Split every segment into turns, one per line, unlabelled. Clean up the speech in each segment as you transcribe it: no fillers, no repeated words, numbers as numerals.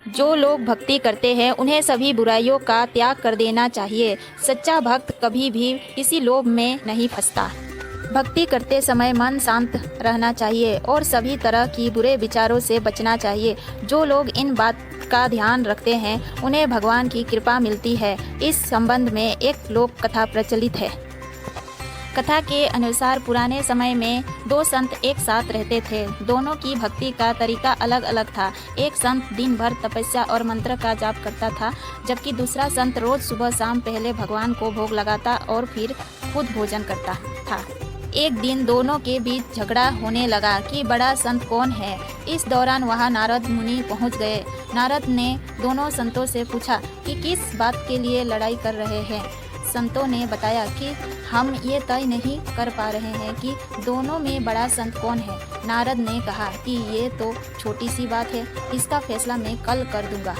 जो लोग भक्ति करते हैं उन्हें सभी बुराइयों का त्याग कर देना चाहिए। सच्चा भक्त कभी भी किसी लोभ में नहीं फंसता। भक्ति करते समय मन शांत रहना चाहिए और सभी तरह की बुरे विचारों से बचना चाहिए। जो लोग इन बात का ध्यान रखते हैं उन्हें भगवान की कृपा मिलती है। इस संबंध में एक लोक कथा प्रचलित है। कथा के अनुसार पुराने समय में दो संत एक साथ रहते थे। दोनों की भक्ति का तरीका अलग अलग था। एक संत दिन भर तपस्या और मंत्र का जाप करता था, जबकि दूसरा संत रोज सुबह शाम पहले भगवान को भोग लगाता और फिर खुद भोजन करता था। एक दिन दोनों के बीच झगड़ा होने लगा कि बड़ा संत कौन है। इस दौरान वहां नारद मुनि पहुंच गए। नारद ने दोनों संतों से पूछा कि किस बात के लिए लड़ाई कर रहे हैं। संतों ने बताया कि हम ये तय नहीं कर पा रहे हैं कि दोनों में बड़ा संत कौन है। नारद ने कहा कि ये तो छोटी सी बात है, इसका फैसला मैं कल कर दूंगा।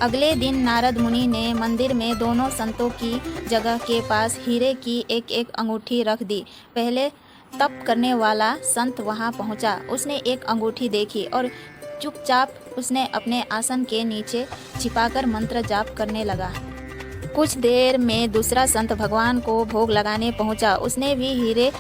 अगले दिन नारद मुनि ने मंदिर में दोनों संतों की जगह के पास हीरे की एक एक अंगूठी रख दी। पहले तप करने वाला संत वहां पहुंचा। उसने एक अंगूठी देखी और चुपचाप उसने अपने आसन के नीचे छिपाकर मंत्र जाप करने लगा। कुछ देर में दूसरा संत भगवान को भोग लगाने पहुंचा। उसने भी हीरे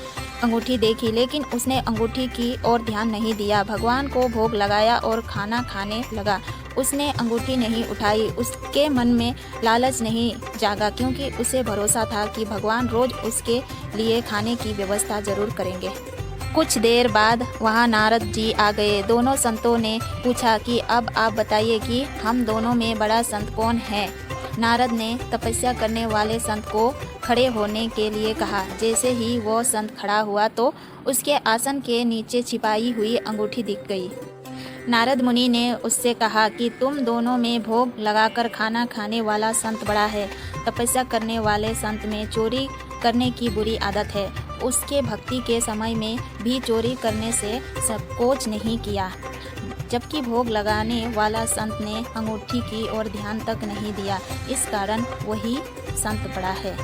अंगूठी देखी, लेकिन उसने अंगूठी की ओर ध्यान नहीं दिया। भगवान को भोग लगाया और खाना खाने लगा। उसने अंगूठी नहीं उठाई। उसके मन में लालच नहीं जागा, क्योंकि उसे भरोसा था कि भगवान रोज उसके लिए खाने की व्यवस्था जरूर करेंगे। कुछ देर बाद वहां नारद जी आ गए। दोनों संतों ने पूछा कि अब आप बताइए कि हम दोनों में बड़ा संत कौन है। नारद ने तपस्या करने वाले संत को खड़े होने के लिए कहा। जैसे ही वो संत खड़ा हुआ तो उसके आसन के नीचे छिपाई हुई अंगूठी दिख गई। नारद मुनि ने उससे कहा कि तुम दोनों में भोग लगाकर खाना खाने वाला संत बड़ा है। तपस्या करने वाले संत में चोरी करने की बुरी आदत है। उसके भक्ति के समय में भी चोरी करने से संकोच नहीं किया, जबकि भोग लगाने वाला संत ने अंगूठी की ओर ध्यान तक नहीं दिया। इस कारण वही संत बड़ा है।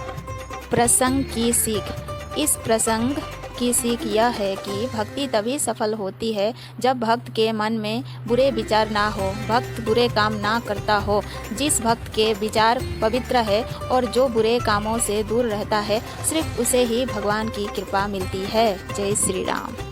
प्रसंग की सीख। इस प्रसंग की सीख यह है कि भक्ति तभी सफल होती है जब भक्त के मन में बुरे विचार ना हो, भक्त बुरे काम ना करता हो। जिस भक्त के विचार पवित्र है और जो बुरे कामों से दूर रहता है, सिर्फ उसे ही भगवान की कृपा मिलती है। जय श्री राम।